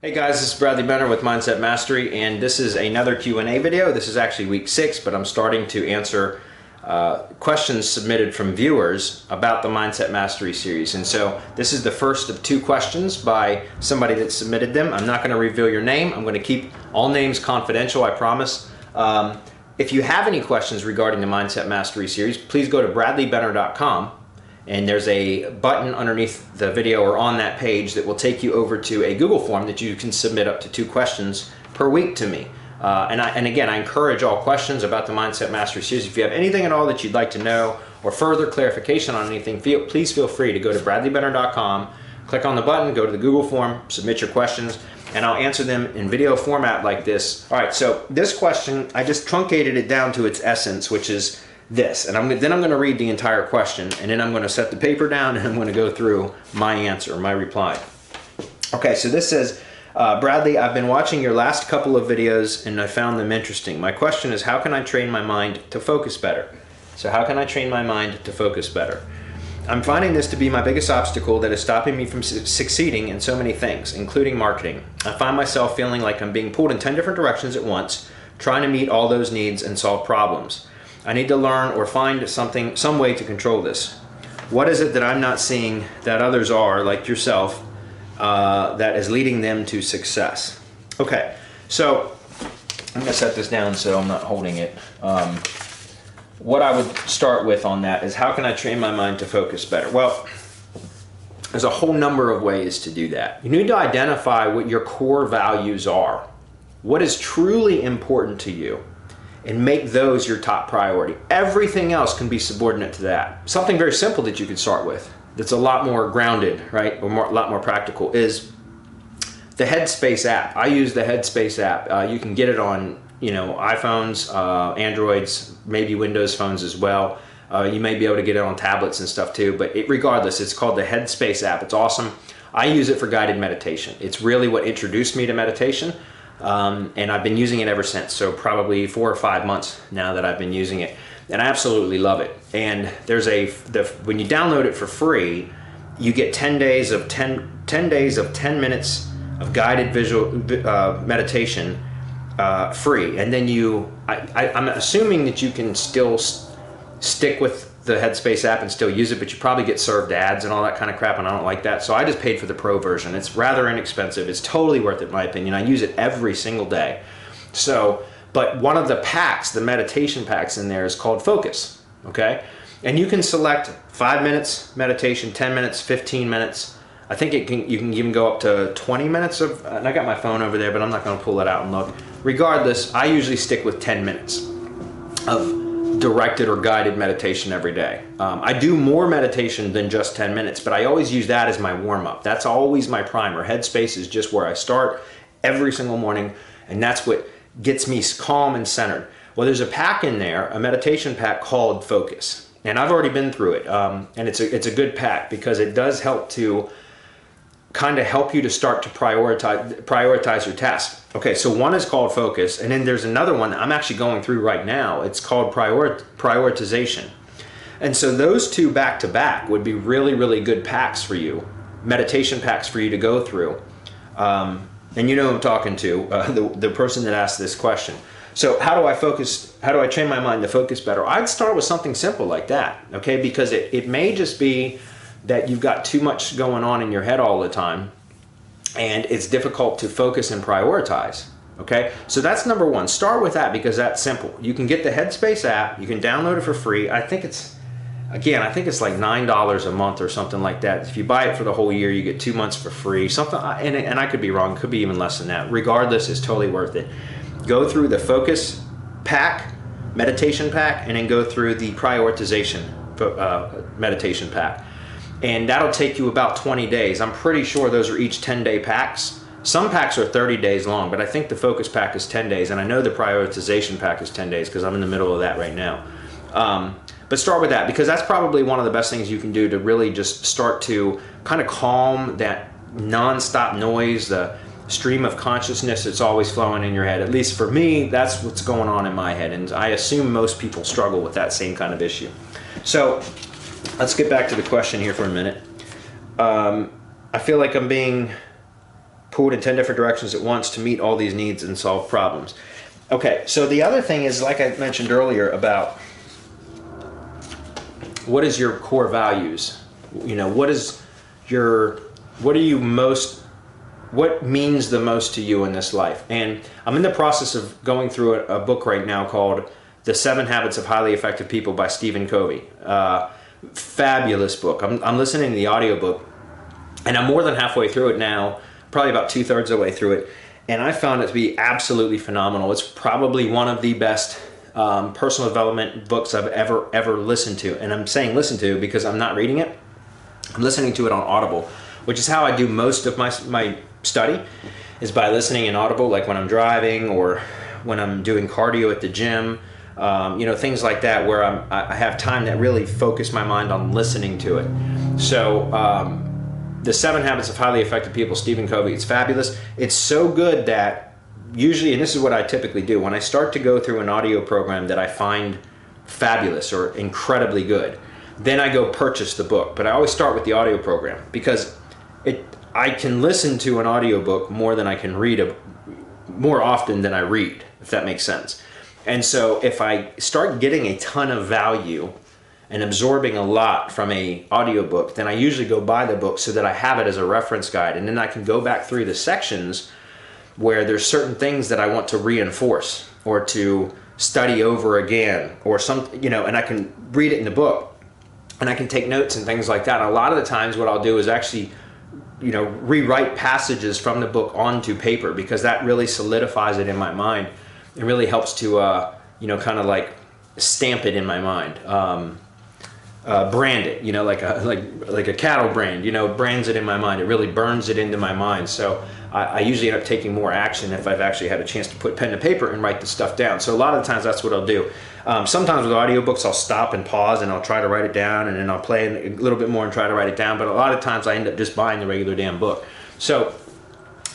Hey guys, this is Bradley Benner with Mindset Mastery, and this is another Q&A video. This is actually week 6, but I'm starting to answer questions submitted from viewers about the Mindset Mastery series. And so this is the first of 2 questions by somebody that submitted them. I'm not going to reveal your name. I'm going to keep all names confidential, I promise. If you have any questions regarding the Mindset Mastery series, please go to bradleybenner.com. And there's a button underneath the video or on that page that will take you over to a Google form that you can submit up to 2 questions per week to me. And again, I encourage all questions about the Mindset Mastery series. If you have anything at all that you'd like to know or further clarification on anything, please feel free to go to bradleybenner.com, click on the button, go to the Google form, submit your questions, and I'll answer them in video format like this. All right, so this question, I just truncated it down to its essence, which is this, and then I'm going to read the entire question, and then I'm going to set the paper down and I'm going to go through my answer, my reply. Okay, so this says, Bradley, I've been watching your last couple of videos and I found them interesting. My question is, how can I train my mind to focus better? So how can I train my mind to focus better? I'm finding this to be my biggest obstacle that is stopping me from succeeding in so many things, including marketing. I find myself feeling like I'm being pulled in 10 different directions at once, trying to meet all those needs and solve problems. I need to learn or find some way to control this. What is it that I'm not seeing that others are, like yourself, that is leading them to success? Okay, so I'm gonna set this down so I'm not holding it. What I would start with on that is, how can I train my mind to focus better? Well, there's a whole number of ways to do that. You need to identify what your core values are. What is truly important to you? And make those your top priority. Everything else can be subordinate to that. Something very simple that you could start with, that's a lot more grounded, right, or a lot more practical, is the Headspace app. I use the Headspace app. You can get it on, iPhones, Androids, maybe Windows phones as well. You may be able to get it on tablets and stuff too, but regardless, it's called the Headspace app. It's awesome. I use it for guided meditation. It's really what introduced me to meditation. And I've been using it ever since, so probably 4 or 5 months now that I've been using it, and I absolutely love it. And there's when you download it for free, you get 10 days of 10 minutes of guided visual meditation free, and then I'm assuming that you can still stick with the Headspace app and still use it, but you probably get served ads and all that kind of crap, and I don't like that. So I just paid for the pro version. It's rather inexpensive. It's totally worth it in my opinion. I use it every single day. So, but one of the packs, the meditation packs in there, is called Focus, okay? And you can select 5 minutes meditation, 10 minutes, 15 minutes. I think you can even go up to 20 minutes of, and I got my phone over there, but I'm not gonna pull it out and look. Regardless, I usually stick with 10 minutes of directed or guided meditation every day. I do more meditation than just 10 minutes, but I always use that as my warm-up. That's always my primer. Headspace is just where I start every single morning, and that's what gets me calm and centered. Well, there's a pack in there, a meditation pack called Focus, and I've already been through it, and it's a good pack because it does help to kind of help you to start to prioritize your tasks. Okay, so one is called Focus, and then there's another one that I'm actually going through right now. It's called Prioritization. And so those 2 back to back would be really, really good packs for you, meditation packs for you to go through. And you know who I'm talking to, the person that asked this question. So how do I train my mind to focus better? I'd start with something simple like that, okay? Because it may just be that you've got too much going on in your head all the time, and it's difficult to focus and prioritize, okay? So that's number 1. Start with that because that's simple. You can get the Headspace app. You can download it for free. I think it's like $9 a month or something like that. If you buy it for the whole year, you get 2 months for free. Something, and I could be wrong. It could be even less than that. Regardless, it's totally worth it. Go through the Focus pack, meditation pack, and then go through the Prioritization meditation pack. And that'll take you about 20 days. I'm pretty sure those are each 10-day packs. Some packs are 30 days long, but I think the Focus pack is 10 days, and I know the Prioritization pack is 10 days because I'm in the middle of that right now. But start with that because that's probably one of the best things you can do to really just start to kind of calm that non-stop noise, the stream of consciousness that's always flowing in your head. At least for me, that's what's going on in my head, and I assume most people struggle with that same kind of issue. So let's get back to the question here for a minute. I feel like I'm being pulled in 10 different directions at once to meet all these needs and solve problems. Okay, so the other thing is, like I mentioned earlier, about what is your core values? You know, what means the most to you in this life? And I'm in the process of going through a book right now called The 7 Habits of Highly Effective People by Stephen Covey. Fabulous book. I'm listening to the audiobook, and I'm more than halfway through it now, probably about 2/3 of the way through it, and I found it to be absolutely phenomenal. It's probably one of the best personal development books I've ever listened to. And I'm saying listen to because I'm not reading it. I'm listening to it on Audible, which is how I do most of my study, is by listening in Audible, like when I'm driving or when I'm doing cardio at the gym, you know, things like that, where I have time that really focus my mind on listening to it. So The 7 Habits of Highly Effective People, Stephen Covey, it's fabulous. It's so good that usually, and this is what I typically do, when I start to go through an audio program that I find fabulous or incredibly good, then I go purchase the book. But I always start with the audio program, because I can listen to an audiobook more than I can read, more often than I read, if that makes sense. And so if I start getting a ton of value and absorbing a lot from a audiobook, then I usually go buy the book so that I have it as a reference guide, and then I can go back through the sections where there's certain things that I want to reinforce or to study over again, or you know, and I can read it in the book and I can take notes and things like that. And a lot of the times what I'll do is actually, you know, rewrite passages from the book onto paper, because that really solidifies it in my mind. It really helps to, you know, kind of like stamp it in my mind. Brand it, you know, like a cattle brand, you know, brands it in my mind. It really burns it into my mind. So I usually end up taking more action if I've actually had a chance to put pen to paper and write the stuff down. So a lot of the times that's what I'll do. Sometimes with audiobooks I'll stop and pause and I'll try to write it down, and then I'll play a little bit more and try to write it down. But a lot of times I end up just buying the regular damn book. So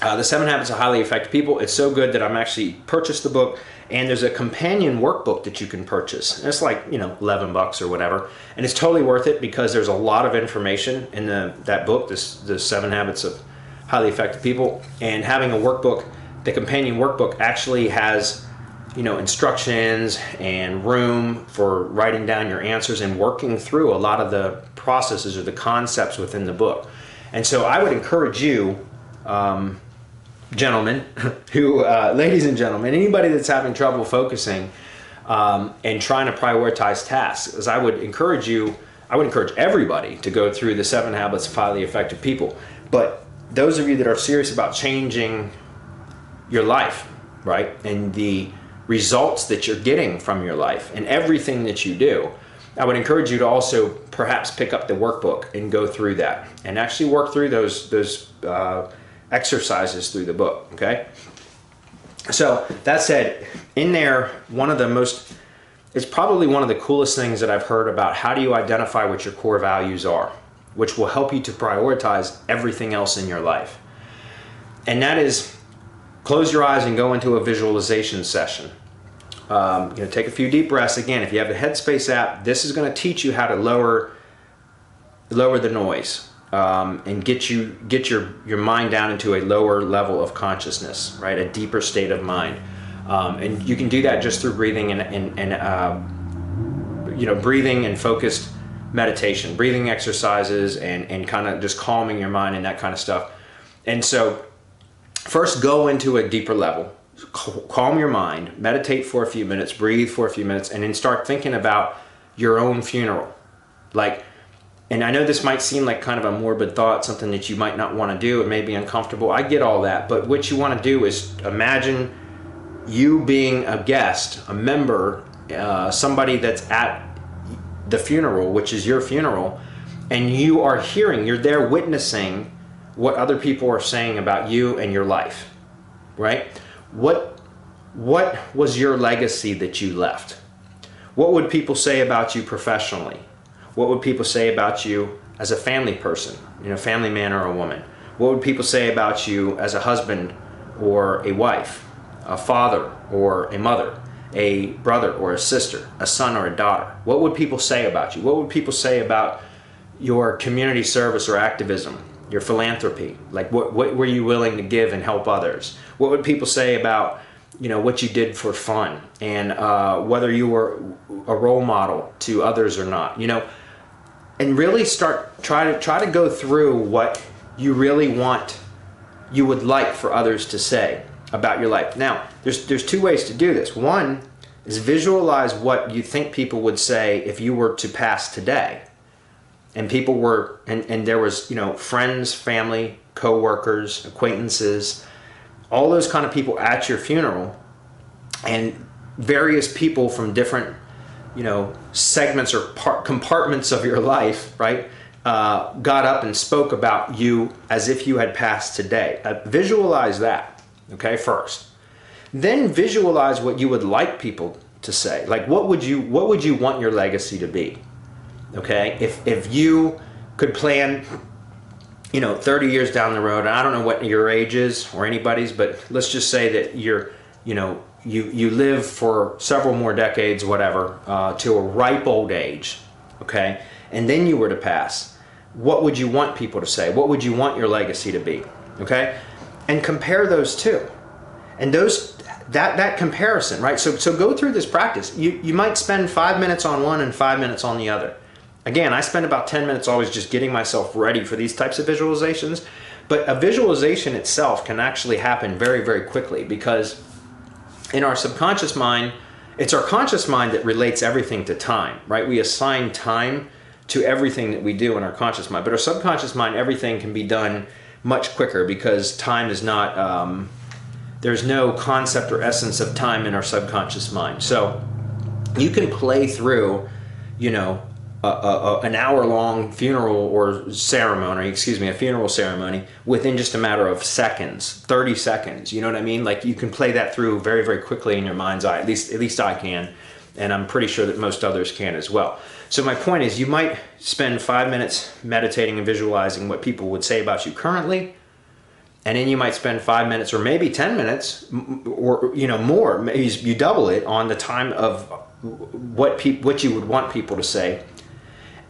The 7 Habits of Highly Effective People, it's so good that I'm actually purchased the book. And there's a companion workbook that you can purchase. And it's like, you know, $11 or whatever. And it's totally worth it, because there's a lot of information in that book, the 7 Habits of Highly Effective People. And having a workbook, the companion workbook actually has, you know, instructions and room for writing down your answers and working through a lot of the processes or the concepts within the book. And so I would encourage you, gentlemen, ladies and gentlemen, anybody that's having trouble focusing and trying to prioritize tasks, as I would encourage everybody to go through the 7 Habits of Highly Effective People. But those of you that are serious about changing your life, right, and the results that you're getting from your life and everything that you do, I would encourage you to also perhaps pick up the workbook and go through that and actually work through those exercises through the book. Okay, so that said, in there, it's probably one of the coolest things that I've heard about how do you identify what your core values are, which will help you to prioritize everything else in your life. And that is, close your eyes and go into a visualization session. You know, take a few deep breaths. Again, if you have the Headspace app, this is going to teach you how to lower the noise. And get your mind down into a lower level of consciousness, right? A deeper state of mind. And you can do that just through breathing and you know, breathing and focused meditation, breathing exercises, and kind of just calming your mind and that kind of stuff. And so first go into a deeper level, calm your mind, meditate for a few minutes, breathe for a few minutes, and then start thinking about your own funeral. And I know this might seem like kind of a morbid thought, something that you might not want to do. It may be uncomfortable. I get all that. But what you want to do is imagine you being a guest, a member, somebody that's at the funeral, which is your funeral, and you're there witnessing what other people are saying about you and your life, right? What was your legacy that you left? What would people say about you professionally? What would people say about you as a family person, you know, family man or a woman? What would people say about you as a husband or a wife, a father or a mother, a brother or a sister, a son or a daughter? What would people say about you? What would people say about your community service or activism? your philanthropy? Like what were you willing to give and help others? What would people say about, you know, what you did for fun, and whether you were a role model to others or not, you know, and really try to go through what you really want, you would like for others to say about your life. Now, there's two ways to do this. One is visualize what you think people would say if you were to pass today, and people were, and there was, you know, friends, family, co-workers, acquaintances, all those kind of people at your funeral, and various people from different, you know, segments or compartments of your life, right, got up and spoke about you as if you had passed today. Visualize that, okay, first. Then visualize what you would like people to say. Like, what would you want your legacy to be? Okay, if you could plan, you know, 30 years down the road, and I don't know what your age is or anybody's, but let's just say that you're, you know, you live for several more decades, whatever, to a ripe old age, okay, and then you were to pass, what would you want people to say? What would you want your legacy to be? Okay, and compare those two, and that comparison, right? So go through this practice. You might spend 5 minutes on one and 5 minutes on the other. Again, I spend about 10 minutes always just getting myself ready for these types of visualizations, but a visualization itself can actually happen very, very quickly, because in our subconscious mind, it's our conscious mind that relates everything to time, right? We assign time to everything that we do in our conscious mind, but our subconscious mind, everything can be done much quicker, because time is not, there's no concept or essence of time in our subconscious mind. So you can play through, you know, an hour-long funeral or ceremony, excuse me, a funeral ceremony within just a matter of seconds, 30 seconds, you know what I mean? Like, you can play that through very, very quickly in your mind's eye, at least I can, and I'm pretty sure that most others can as well. So my point is, you might spend 5 minutes meditating and visualizing what people would say about you currently, and then you might spend 5 minutes or maybe 10 minutes or, you know, more, maybe you double it on the time of what you would want people to say.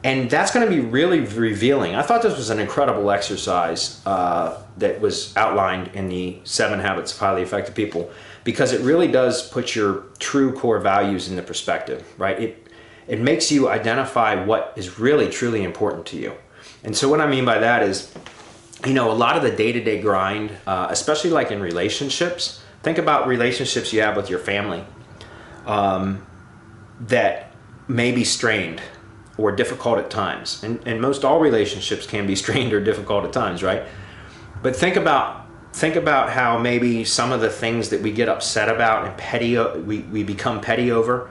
And that's going to be really revealing. I thought this was an incredible exercise that was outlined in the 7 Habits of Highly Effective People, because it really does put your true core values into perspective, right? It makes you identify what is really, truly important to you. And so what I mean by that is, you know, a lot of the day-to-day grind, especially like in relationships, think about relationships you have with your family that may be strained or difficult at times, and most all relationships can be strained or difficult at times, right? But think about how maybe some of the things that we get upset about and we become petty over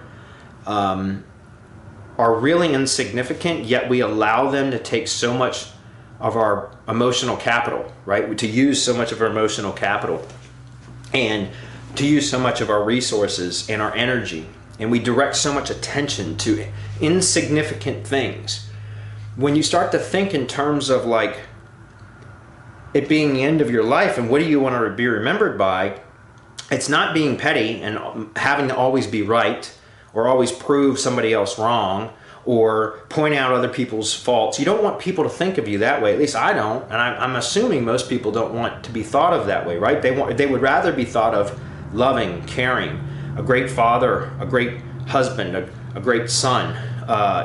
are really insignificant, yet we allow them to take so much of our emotional capital, right? To use so much of our emotional capital and to use so much of our resources and our energy. And we direct so much attention to insignificant things. When you start to think in terms of like it being the end of your life and what do you want to be remembered by, it's not being petty and having to always be right or always prove somebody else wrong or point out other people's faults. You don't want people to think of you that way. At least I don't, and I'm assuming most people don't want to be thought of that way, right? They would rather be thought of loving, caring, a great father, a great husband, a great son,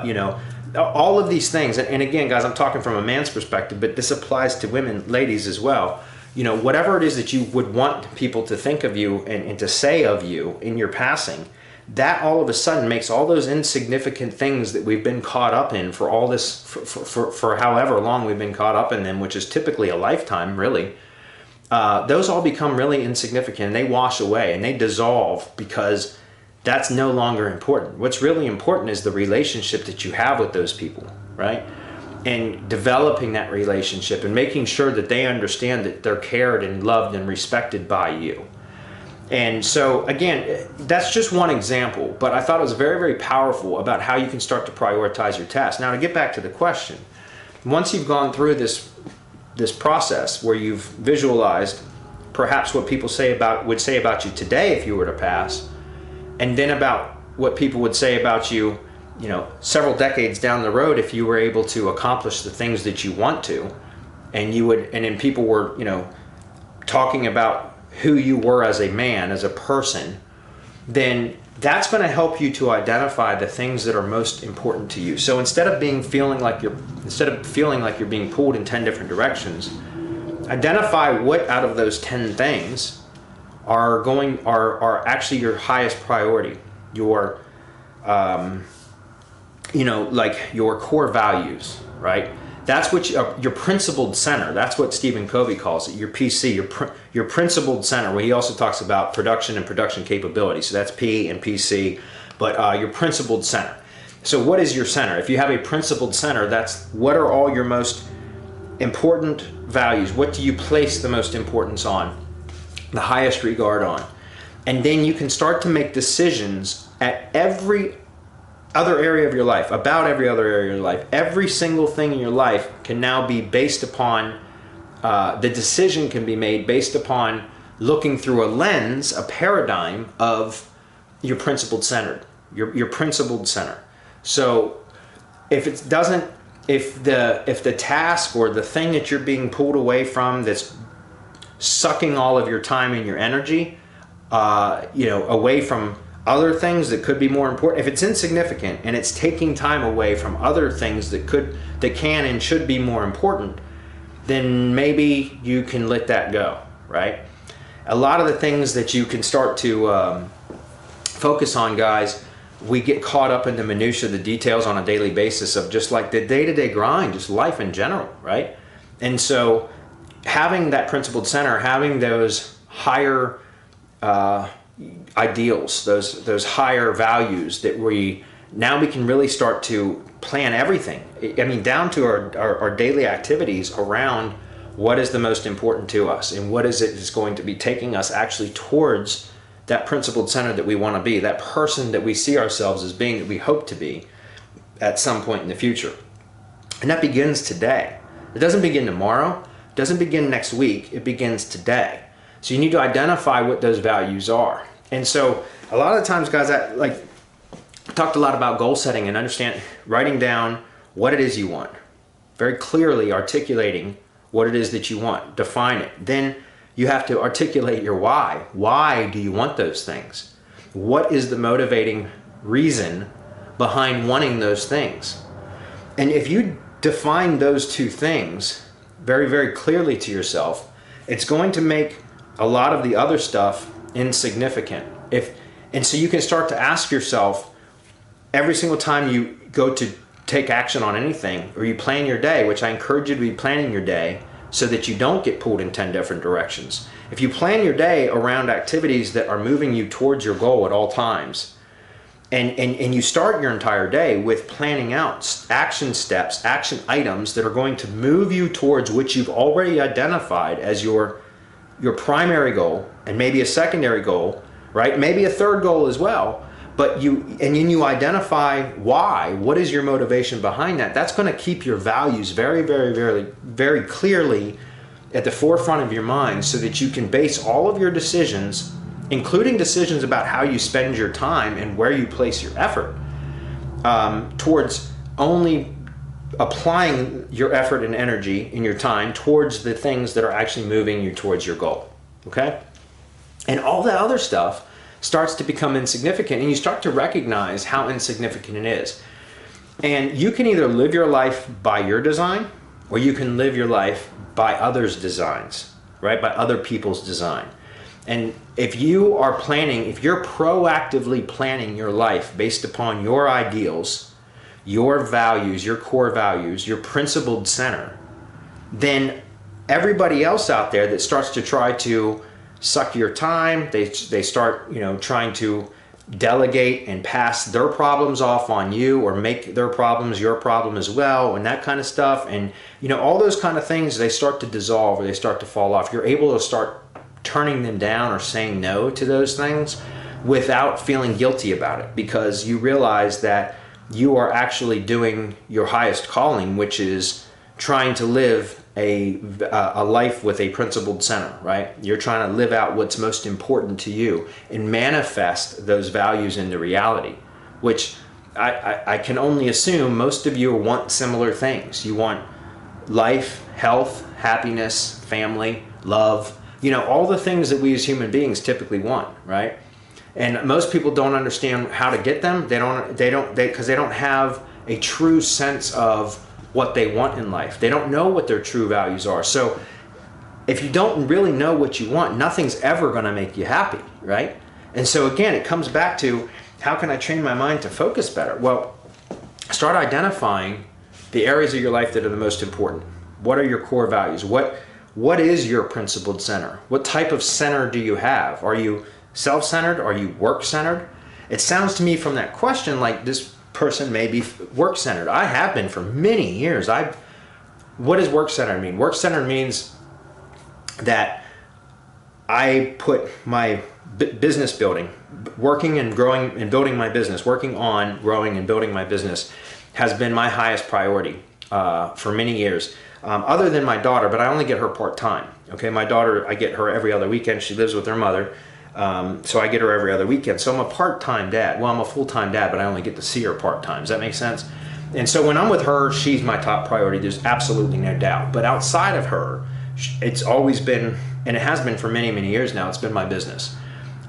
you know, all of these things. And again, guys, I'm talking from a man's perspective, but this applies to women, ladies as well. You know, whatever it is that you would want people to think of you and to say of you in your passing, that all of a sudden makes all those insignificant things that we've been caught up in for all this, for however long we've been caught up in them, which is typically a lifetime, really. Those all become really insignificant, and they wash away and they dissolve because that's no longer important. What's really important is the relationship that you have with those people, right? And developing that relationship and making sure that they understand that they're cared and loved and respected by you. And so again, that's just one example, but I thought it was very, very powerful about how you can start to prioritize your tasks. Now, to get back to the question, once you've gone through this process where you've visualized perhaps what people would say about you today if you were to pass, and then about what people would say about you, you know, several decades down the road if you were able to accomplish the things that you want to, and then people were, talking about who you were as a man, as a person, then that's going to help you to identify the things that are most important to you. So instead of feeling like you're being pulled in 10 different directions, identify what out of those 10 things are actually your highest priority, your like your core values, right? That's what your principled center. That's what Stephen Covey calls it. Your PC, your principled center. Where he also talks about production and production capability. So that's P and PC, but your principled center. So what is your center? If you have a principled center, that's what are all your most important values. What do you place the most importance on, the highest regard on? And then you can start to make decisions at every other area of your life, about every other area of your life. Every single thing in your life can now be based upon, the decision can be made based upon looking through a lens, a paradigm of your principled center, your principled center. So if the task or the thing that you're being pulled away from that's sucking all of your time and your energy, away from other things that could be more important, if it's insignificant and it's taking time away from other things that can and should be more important, then maybe you can let that go, right? A lot of the things that you can start to focus on, guys, we get caught up in the minutia, the details on a daily basis of just like the day-to-day grind, just life in general, right? And so having that principled center, having those higher ideals, those higher values that we can really start to plan everything. I mean, down to our daily activities around what is the most important to us and what is it that's going to be taking us actually towards that principled center that we want to be, that person that we see ourselves as being, that we hope to be at some point in the future. And that begins today. It doesn't begin tomorrow. It doesn't begin next week. It begins today. So you need to identify what those values are. And so a lot of the times, guys, I talked a lot about goal setting and writing down what it is you want, very clearly articulating what it is that you want, define it. Then you have to articulate your why. Why do you want those things? What is the motivating reason behind wanting those things? And if you define those two things very, very clearly to yourself, it's going to make a lot of the other stuff insignificant. And so you can start to ask yourself every single time you go to take action on anything, or you plan your day, which I encourage you to be planning your day so that you don't get pulled in 10 different directions. If you plan your day around activities that are moving you towards your goal at all times, and you start your entire day with planning out action steps, action items that are going to move you towards what you've already identified as your primary goal, and maybe a secondary goal, right? Maybe a third goal as well. But then you identify why. What is your motivation behind that? That's going to keep your values very, very, very, very clearly at the forefront of your mind, so that you can base all of your decisions, including decisions about how you spend your time and where you place your effort, towards only applying your effort and energy and your time towards the things that are actually moving you towards your goal, okay? And all that other stuff starts to become insignificant, and you start to recognize how insignificant it is. And you can either live your life by your design, or you can live your life by others' designs, right? By other people's design. And if you're proactively planning your life based upon your ideals, your values, your core values, your principled center, then everybody else out there that starts to try to suck your time, they start trying to delegate and pass their problems off on you, or make their problems your problem as well, and that kind of stuff, and all those kind of things, they start to dissolve, or they start to fall off. You're able to start turning them down or saying no to those things without feeling guilty about it, because you realize that you are actually doing your highest calling, which is trying to live a life with a principled center, right? You're trying to live out what's most important to you and manifest those values into reality, which I can only assume most of you want similar things. You want life, health, happiness, family, love, you know, all the things that we as human beings typically want, right? And most people don't understand how to get them. Because they don't have a true sense of what they want in life. They don't know what their true values are. So if you don't really know what you want, nothing's ever going to make you happy, right? And so again, it comes back to, how can I train my mind to focus better? Well, start identifying the areas of your life that are the most important. What are your core values? What is your principled center? What type of center do you have? Are you self-centered? Are you work-centered? It sounds to me from that question like this person may be work-centered. I have been for many years. What does work-centered mean? Work-centered means that I put my business building, working and growing and building my business, working on growing and building my business has been my highest priority for many years. Other than my daughter, but I only get her part-time. Okay, my daughter, I get her every other weekend. She lives with her mother, so I get her every other weekend. So I'm a part-time dad. Well, I'm a full-time dad, but I only get to see her part-time. Does that make sense? And so when I'm with her, she's my top priority. There's absolutely no doubt. But outside of her, it's always been, and it has been for many, many years now, it's been my business.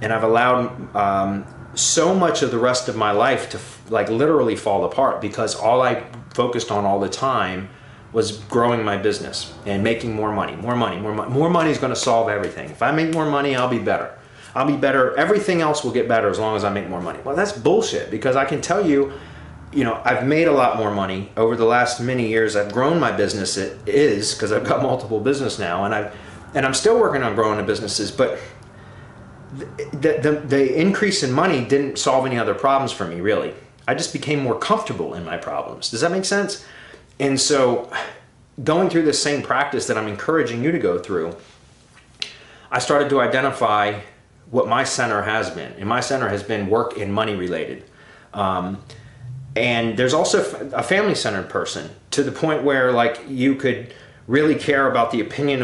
And I've allowed so much of the rest of my life to like literally fall apart because all I focused on all the time was growing my business and making more money, more money, more money. More money is going to solve everything. If I make more money, I'll be better. I'll be better. Everything else will get better as long as I make more money. Well, that's bullshit, because I can tell you, you know, I've made a lot more money over the last many years. I've grown my business. It is because I've got multiple business now, and I'm still working on growing the businesses. But the increase in money didn't solve any other problems for me, really. I just became more comfortable in my problems. Does that make sense? And so, going through this same practice that I'm encouraging you to go through, I started to identify what my center has been. And my center has been work and money related. And there's also a family-centered person, to the point where like you could really care about the opinion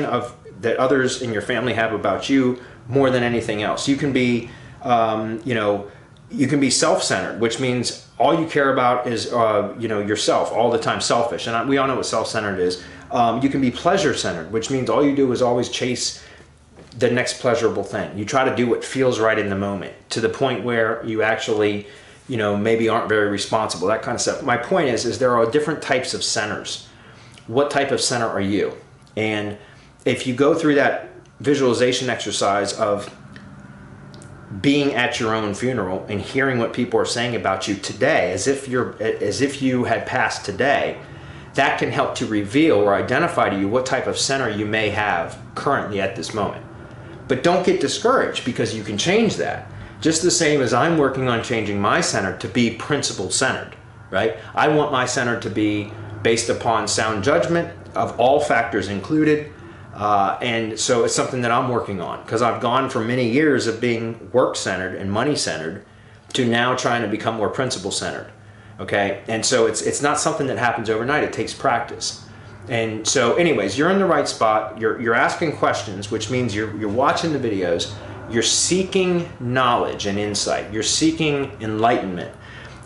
of that others in your family have about you more than anything else. You can be, you can be self-centered, which means all you care about is yourself all the time, selfish. And we all know what self-centered is. You can be pleasure-centered, which means all you do is always chase the next pleasurable thing. You try to do what feels right in the moment, to the point where you actually, maybe aren't very responsible, that kind of stuff. My point is there are different types of centers. What type of center are you? And if you go through that visualization exercise of being at your own funeral and hearing what people are saying about you today, as if you had passed today, that can help to reveal or identify to you what type of center you may have currently at this moment. But don't get discouraged, because you can change that. Just the same as I'm working on changing my center to be principle-centered, right? I want my center to be based upon sound judgment of all factors included. And so it's something that I'm working on, because I've gone from many years of being work-centered and money-centered to now trying to become more principle-centered. Okay, and so it's not something that happens overnight. It takes practice. And so anyways, you're in the right spot. You're asking questions, which means you're watching the videos. You're seeking knowledge and insight. You're seeking enlightenment,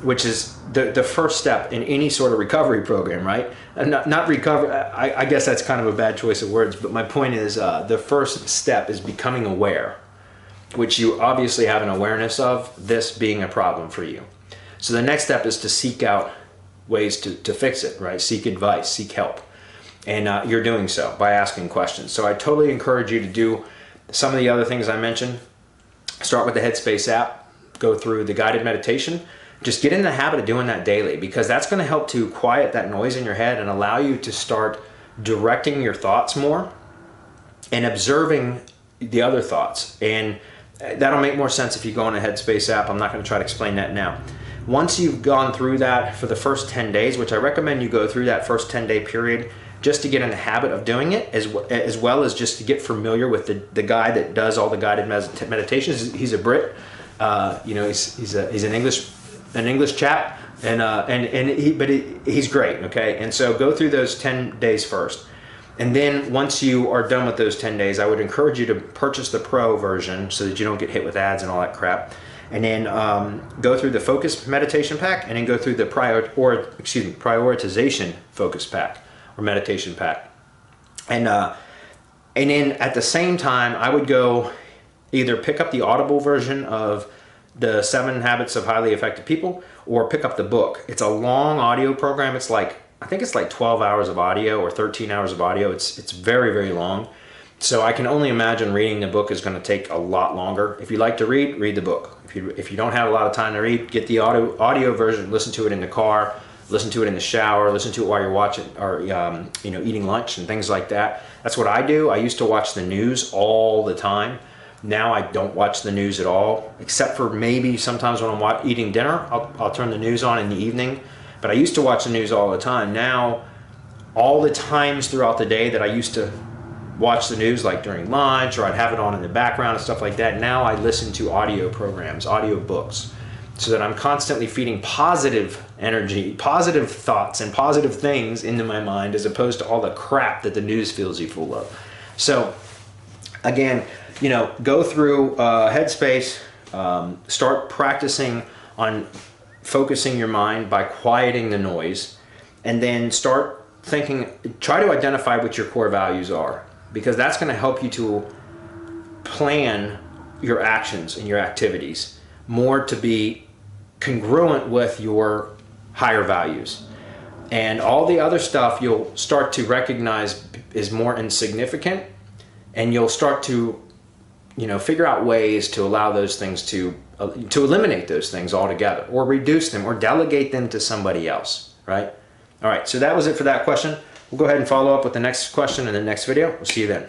which is the first step in any sort of recovery program, right? And not recover. I guess that's kind of a bad choice of words, but my point is the first step is becoming aware, which you obviously have an awareness of this being a problem for you. So the next step is to seek out ways to fix it, right? Seek advice, seek help. And you're doing so by asking questions. So I totally encourage you to do some of the other things I mentioned. Start with the Headspace app, go through the guided meditation. Just get in the habit of doing that daily, because that's going to help to quiet that noise in your head and allow you to start directing your thoughts more and observing the other thoughts. And that'll make more sense if you go on the Headspace app. I'm not going to try to explain that now. Once you've gone through that for the first 10 days, which I recommend you go through that first 10-day period just to get in the habit of doing it, as well as just to get familiar with the guy that does all the guided meditations. He's a Brit, he's an English chap, but he's great. Okay, and so go through those 10 days first, and then once you are done with those 10 days, I would encourage you to purchase the Pro version so that you don't get hit with ads and all that crap. and then go through the focus meditation pack, and then go through the prioritization focus pack or meditation pack. And then at the same time, I would go either pick up the Audible version of the 7 Habits of Highly Effective People, or pick up the book. It's a long audio program. It's like, I think it's like 12 hours of audio or 13 hours of audio. It's very, very long. So I can only imagine reading the book is going to take a lot longer. If you like to read, read the book. If you don't have a lot of time to read, get the audio version, listen to it in the car, listen to it in the shower, listen to it while you're watching or eating lunch and things like that. That's what I do. I used to watch the news all the time. Now I don't watch the news at all, except for maybe sometimes when I'm eating dinner, I'll turn the news on in the evening. But I used to watch the news all the time. Now, all the times throughout the day that I used to watch the news, like during lunch, or I'd have it on in the background and stuff like that, now I listen to audio programs, audio books, so that I'm constantly feeding positive energy, positive thoughts, and positive things into my mind, as opposed to all the crap that the news fills you full of. So, again, go through Headspace, start practicing on focusing your mind by quieting the noise, and then start thinking, try to identify what your core values are, because that's going to help you to plan your actions and your activities more to be congruent with your higher values. And all the other stuff you'll start to recognize is more insignificant, and you'll start to figure out ways to allow those things to eliminate those things altogether, or reduce them, or delegate them to somebody else, right? All right, so that was it for that question. We'll go ahead and follow up with the next question in the next video. We'll see you then.